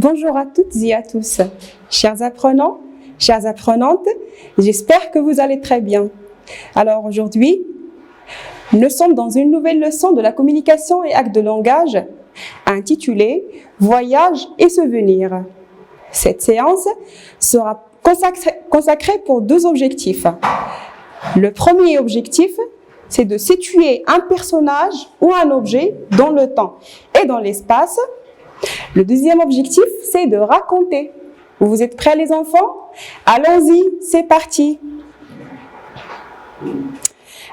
Bonjour à toutes et à tous, chers apprenants, chères apprenantes, j'espère que vous allez très bien. Alors aujourd'hui, nous sommes dans une nouvelle leçon de la communication et actes de langage intitulée « Voyage et souvenirs ». Cette séance sera consacrée pour deux objectifs. Le premier objectif, c'est de situer un personnage ou un objet dans le temps et dans l'espace. Le deuxième objectif, c'est de raconter. Vous êtes prêts les enfants? Allons-y, c'est parti.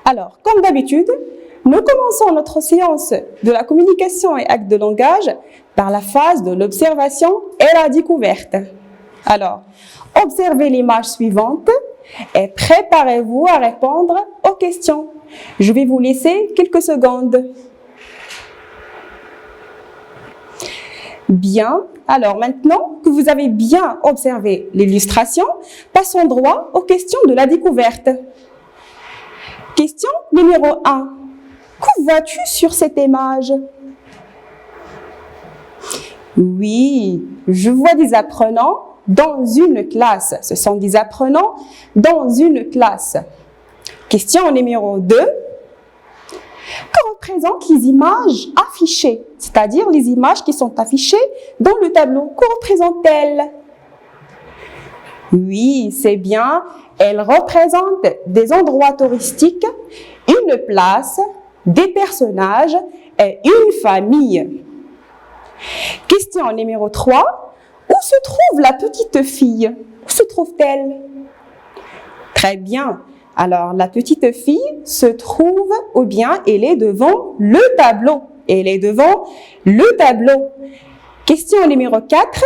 Alors, comme d'habitude, nous commençons notre séance de la communication et actes de langage par la phase de l'observation et la découverte. Alors, observez l'image suivante et préparez-vous à répondre aux questions. Je vais vous laisser quelques secondes. Bien, alors maintenant que vous avez bien observé l'illustration, passons droit aux questions de la découverte. Question numéro 1. Que vois-tu sur cette image? Oui, je vois des apprenants dans une classe. Ce sont des apprenants dans une classe. Question numéro 2. Que représentent les images affichées, c'est-à-dire les images qui sont affichées dans le tableau? Que représentent-elles? Oui, c'est bien, elles représentent des endroits touristiques, une place, des personnages et une famille. Question numéro 3. Où se trouve la petite fille? Où se trouve-t-elle? Très bien. Alors, la petite fille se trouve, ou bien elle est devant le tableau. Elle est devant le tableau. Question numéro 4.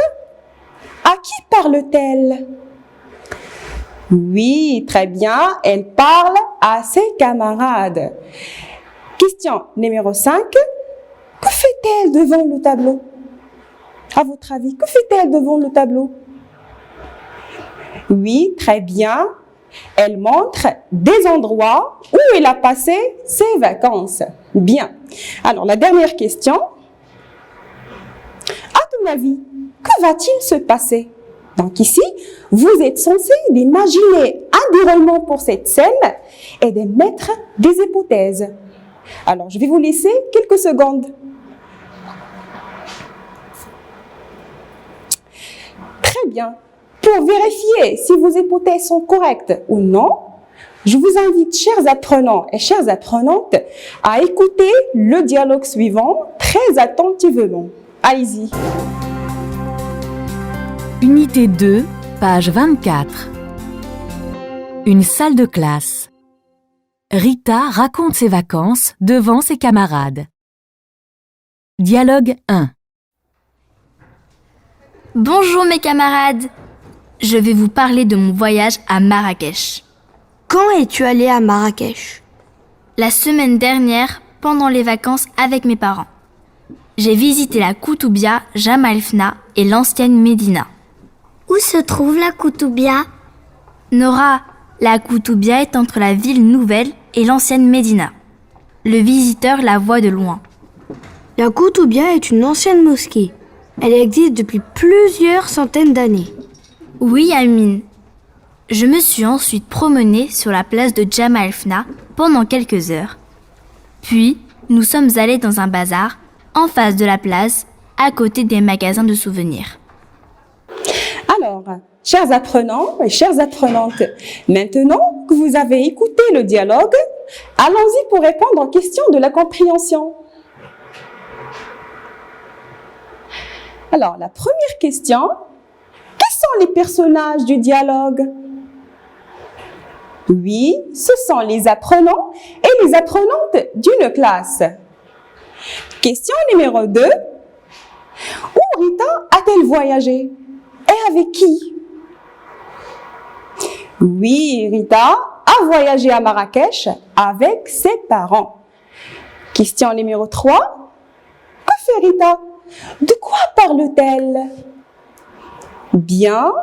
À qui parle-t-elle? Oui, très bien, elle parle à ses camarades. Question numéro 5. Que fait-elle devant le tableau? À votre avis, que fait-elle devant le tableau? Oui, très bien. Elle montre des endroits où elle a passé ses vacances. Bien. Alors, la dernière question. À ton avis, que va-t-il se passer? Donc ici, vous êtes censé d'imaginer un déroulement pour cette scène et de mettre des hypothèses. Alors, je vais vous laisser quelques secondes. Très bien. Pour vérifier si vos hypothèses sont correctes ou non, je vous invite, chers apprenants et chères apprenantes, à écouter le dialogue suivant très attentivement. Allez-y. Unité 2, page 24. Une salle de classe. Rita raconte ses vacances devant ses camarades. Dialogue 1. Bonjour mes camarades, je vais vous parler de mon voyage à Marrakech. Quand es-tu allé à Marrakech? La semaine dernière, pendant les vacances avec mes parents. J'ai visité la Koutoubia, Jemaa el-Fna et l'ancienne Médina. Où se trouve la Koutoubia? Nora, la Koutoubia est entre la ville nouvelle et l'ancienne Médina. Le visiteur la voit de loin. La Koutoubia est une ancienne mosquée. Elle existe depuis plusieurs centaines d'années. Oui, Amine. Je me suis ensuite promenée sur la place de Jemaa el-Fna pendant quelques heures. Puis, nous sommes allés dans un bazar, en face de la place, à côté des magasins de souvenirs. Alors, chers apprenants et chères apprenantes, maintenant que vous avez écouté le dialogue, allons-y pour répondre aux questions de la compréhension. Alors, la première question, quels sont les personnages du dialogue? Oui, ce sont les apprenants et les apprenantes d'une classe. Question numéro 2, où Rita a-t-elle voyagé? Et avec qui? Oui, Rita a voyagé à Marrakech avec ses parents. Question numéro 3, que fait Rita? De quoi parle-t-elle? Bien,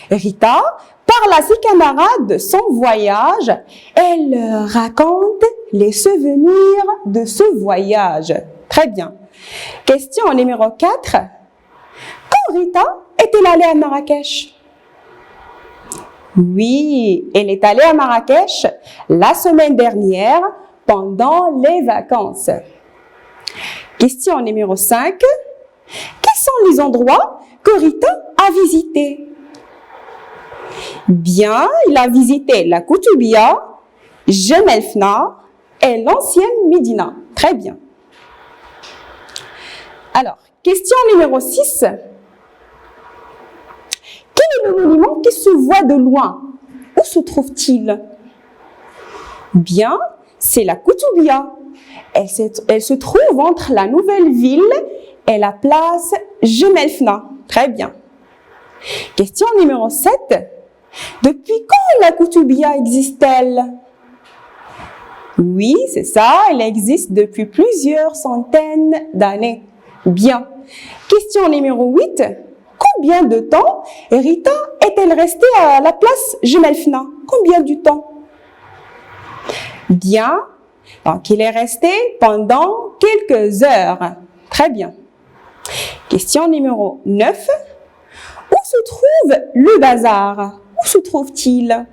Rita parle à ses camarades de son voyage. Elle leur raconte les souvenirs de ce voyage. Très bien. Question numéro 4. Quand Rita est-elle allée à Marrakech? Oui, elle est allée à Marrakech la semaine dernière pendant les vacances. Question numéro 5. Quels sont les endroits que Rita a visités? Bien, il a visité la Koutoubia, Jemaa el-Fna et l'ancienne Médina. Très bien. Alors, question numéro 6. Quel est le monument qui se voit de loin? Où se trouve-t-il? Bien, c'est la Koutoubia. Elle se trouve entre la nouvelle ville et la place Jemaa el-Fna. Très bien. Question numéro 7. Depuis quand la Koutoubia existe-t-elle? Oui, c'est ça, elle existe depuis plusieurs centaines d'années. Bien. Question numéro 8. Combien de temps Rita est-elle restée à la place Jemaa el-Fna? Combien de temps? Bien. Donc, il est resté pendant quelques heures. Très bien. Question numéro 9. Où se trouve le bazar? Où se trouve-t-il?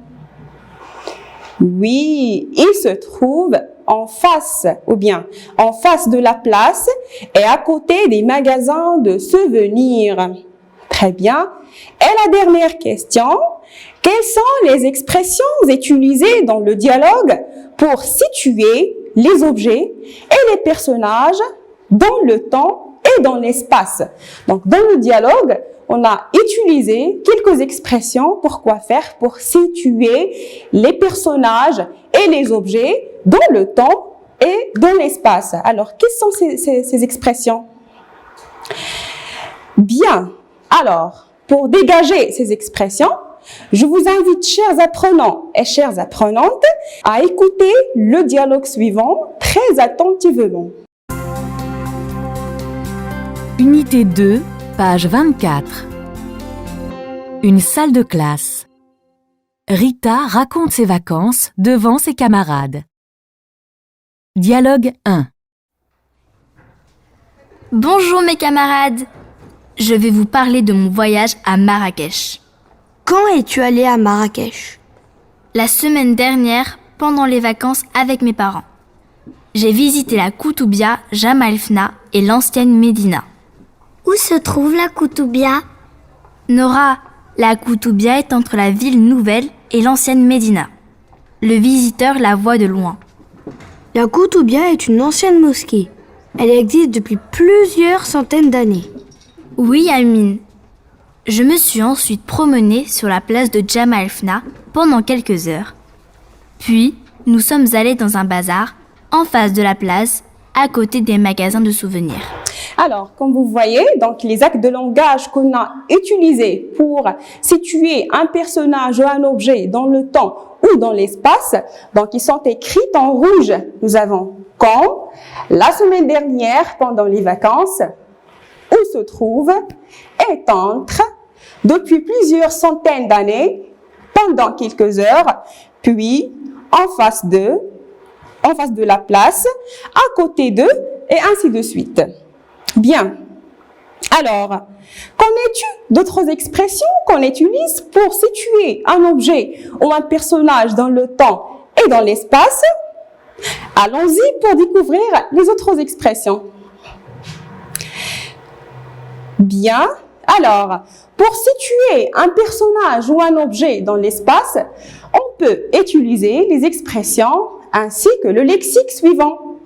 Oui, il se trouve en face, ou bien en face de la place et à côté des magasins de souvenirs. Très bien. Et la dernière question. Quelles sont les expressions utilisées dans le dialogue pour situer les objets et les personnages dans le temps et dans l'espace? Donc, dans le dialogue, on a utilisé quelques expressions pour quoi faire? Pour situer les personnages et les objets dans le temps et dans l'espace. Alors, quelles sont ces expressions? Bien. Alors, pour dégager ces expressions, je vous invite, chers apprenants et chères apprenantes, à écouter le dialogue suivant très attentivement. Unité 2, page 24. Une salle de classe. Rita raconte ses vacances devant ses camarades. Dialogue 1. Bonjour mes camarades. Je vais vous parler de mon voyage à Marrakech. Quand es-tu allé à Marrakech? La semaine dernière, pendant les vacances avec mes parents. J'ai visité la Koutoubia, Jemaa el-Fna et l'ancienne Médina. Où se trouve la Koutoubia? Nora, la Koutoubia est entre la ville nouvelle et l'ancienne Médina. Le visiteur la voit de loin. La Koutoubia est une ancienne mosquée. Elle existe depuis plusieurs centaines d'années. Oui, Amine. Je me suis ensuite promenée sur la place de Jemaa el-Fna pendant quelques heures. Puis, nous sommes allés dans un bazar, en face de la place, à côté des magasins de souvenirs. Alors, comme vous voyez, donc les actes de langage qu'on a utilisés pour situer un personnage ou un objet dans le temps ou dans l'espace, donc ils sont écrits en rouge. Nous avons quand, la semaine dernière, pendant les vacances, où se trouve, est entre, depuis plusieurs centaines d'années, pendant quelques heures, puis en face de la place, à côté d'eux, et ainsi de suite. Bien. Alors, connais-tu d'autres expressions qu'on utilise pour situer un objet ou un personnage dans le temps et dans l'espace? Allons-y pour découvrir les autres expressions. Bien. Alors, pour situer un personnage ou un objet dans l'espace, on peut utiliser les expressions ainsi que le lexique suivant.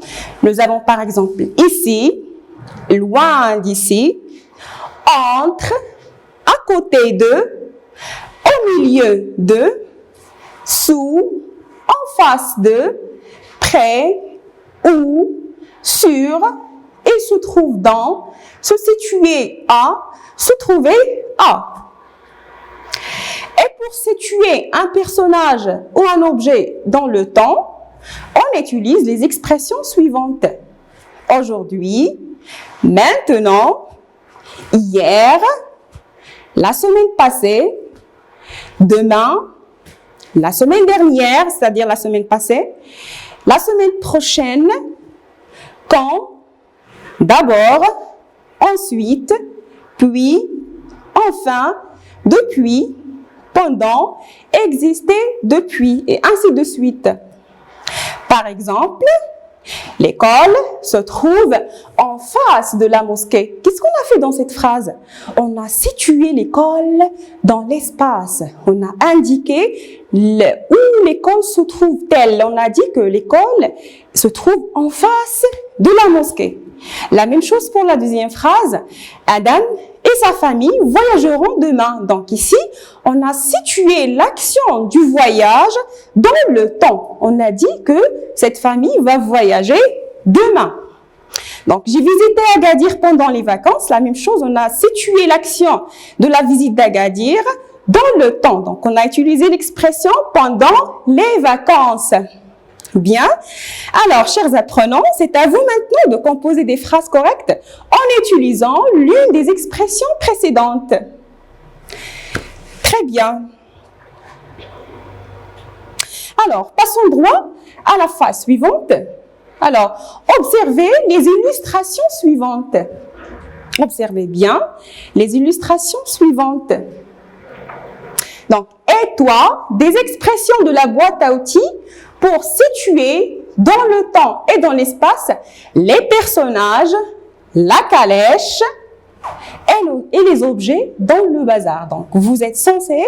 Nous avons par exemple ici, loin d'ici, entre, à côté de, au milieu de, sous, en face de, près, ou, sur, et se trouve dans, se situer à, se trouver à. Et pour situer un personnage ou un objet dans le temps, on utilise les expressions suivantes. Aujourd'hui, maintenant, hier, la semaine passée, demain, la semaine dernière, c'est-à-dire la semaine passée, la semaine prochaine, quand, d'abord, ensuite, puis, enfin, depuis, pendant, exister depuis, et ainsi de suite. Par exemple, l'école se trouve en face de la mosquée. Qu'est-ce qu'on a fait dans cette phrase? On a situé l'école dans l'espace. On a indiqué où l'école se trouve-t-elle. On a dit que l'école se trouve en face de la mosquée. La même chose pour la deuxième phrase. Adam et sa famille voyageront demain. Donc ici, on a situé l'action du voyage dans le temps. On a dit que cette famille va voyager demain. Donc j'ai visité Agadir pendant les vacances. La même chose, on a situé l'action de la visite d'Agadir dans le temps. Donc on a utilisé l'expression pendant les vacances. Bien. Alors, chers apprenants, c'est à vous maintenant de composer des phrases correctes en utilisant l'une des expressions précédentes. Très bien. Alors, passons droit à la phrase suivante. Alors, observez les illustrations suivantes. Observez bien les illustrations suivantes. Donc, aide-toi des expressions de la boîte à outils pour situer dans le temps et dans l'espace les personnages, la calèche et les objets dans le bazar. Donc, vous êtes censé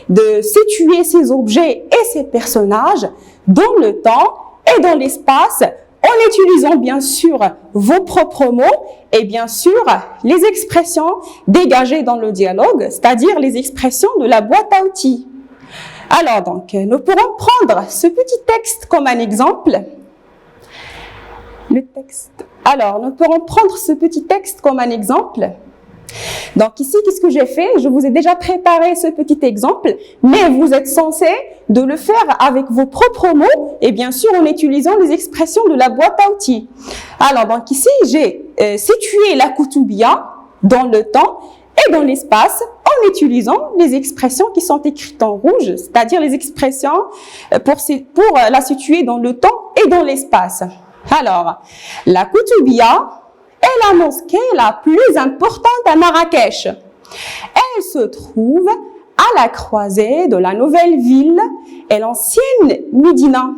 de situer ces objets et ces personnages dans le temps et dans l'espace en utilisant bien sûr vos propres mots et bien sûr les expressions dégagées dans le dialogue, c'est-à-dire les expressions de la boîte à outils. Alors donc, nous pourrons prendre ce petit texte comme un exemple. Le texte. Alors, nous pourrons prendre ce petit texte comme un exemple. Donc ici, qu'est-ce que j'ai fait? Je vous ai déjà préparé ce petit exemple, mais vous êtes censé de le faire avec vos propres mots et bien sûr en utilisant les expressions de la boîte à outils. Alors donc ici, j'ai situé la Koutoubia dans le temps et dans l'espace en utilisant les expressions qui sont écrites en rouge, c'est-à-dire les expressions pour la situer dans le temps et dans l'espace. Alors, la Koutoubia est la mosquée la plus importante à Marrakech. Elle se trouve à la croisée de la nouvelle ville et l'ancienne Médina.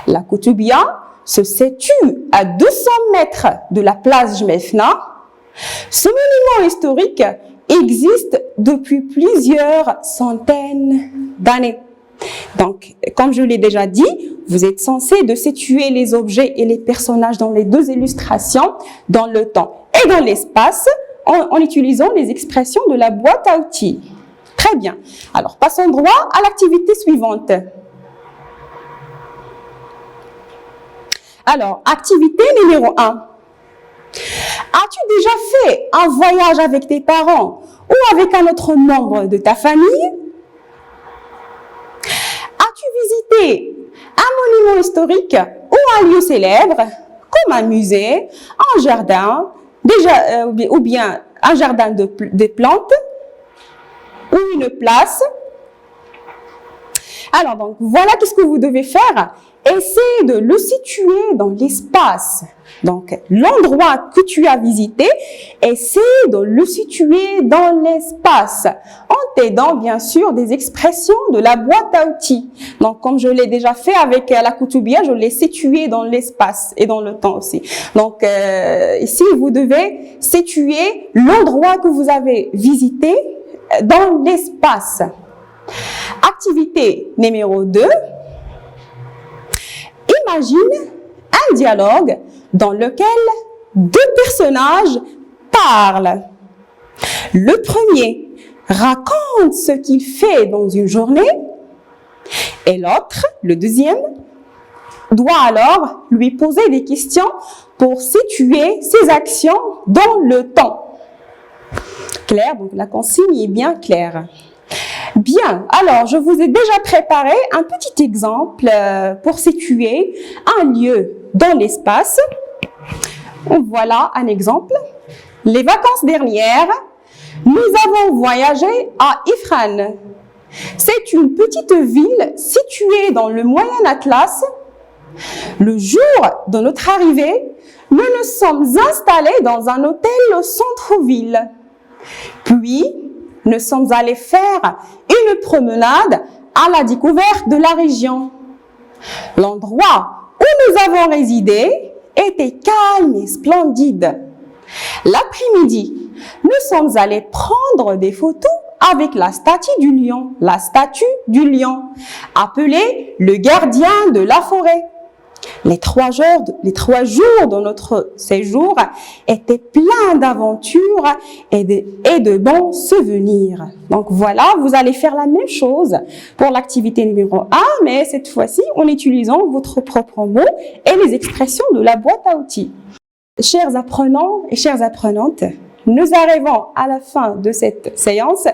La Koutoubia se situe à 200 mètres de la place Jmefna. Ce monument historique existe depuis plusieurs centaines d'années. Donc, comme je l'ai déjà dit, vous êtes censé de situer les objets et les personnages dans les deux illustrations, dans le temps et dans l'espace, en utilisant les expressions de la boîte à outils. Très bien. Alors, passons droit à l'activité suivante. Alors, activité numéro 1. As-tu déjà fait un voyage avec tes parents ou avec un autre membre de ta famille? As-tu visité un monument historique ou un lieu célèbre, comme un musée, un jardin, ou bien un jardin de plantes, ou une place? Alors, donc, voilà qu'est-ce que vous devez faire. Essayez de le situer dans l'espace. Donc, l'endroit que tu as visité, essaye de le situer dans l'espace, en t'aidant bien sûr des expressions de la boîte à outils. Donc, comme je l'ai déjà fait avec la Koutoubia, je l'ai situé dans l'espace et dans le temps aussi. Donc, ici, vous devez situer l'endroit que vous avez visité dans l'espace. Activité numéro 2. Imagine un dialogue dans lequel deux personnages parlent. Le premier raconte ce qu'il fait dans une journée et l'autre, le deuxième, doit alors lui poser des questions pour situer ses actions dans le temps. Clair, donc la consigne est bien claire. Bien, alors je vous ai déjà préparé un petit exemple pour situer un lieu dans l'espace. Voilà un exemple. Les vacances dernières, nous avons voyagé à Ifrane. C'est une petite ville située dans le Moyen Atlas. Le jour de notre arrivée, nous nous sommes installés dans un hôtel au centre-ville. Puis, nous sommes allés faire une promenade à la découverte de la région. L'endroit où nous avons résidé était calme et splendide. L'après-midi, nous sommes allés prendre des photos avec la statue du lion, appelée le gardien de la forêt. Les 3 jours de notre séjour étaient pleins d'aventures et de bons souvenirs. Donc voilà, vous allez faire la même chose pour l'activité numéro 1, mais cette fois-ci en utilisant votre propre mot et les expressions de la boîte à outils. Chers apprenants et chères apprenantes, nous arrivons à la fin de cette séance.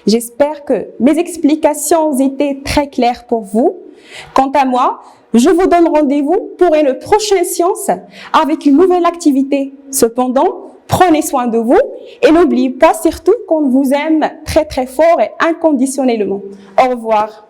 J'espère que mes explications étaient très claires pour vous. Quant à moi, je vous donne rendez-vous pour une prochaine séance avec une nouvelle activité. Cependant, prenez soin de vous et n'oubliez pas surtout qu'on vous aime très très fort et inconditionnellement. Au revoir.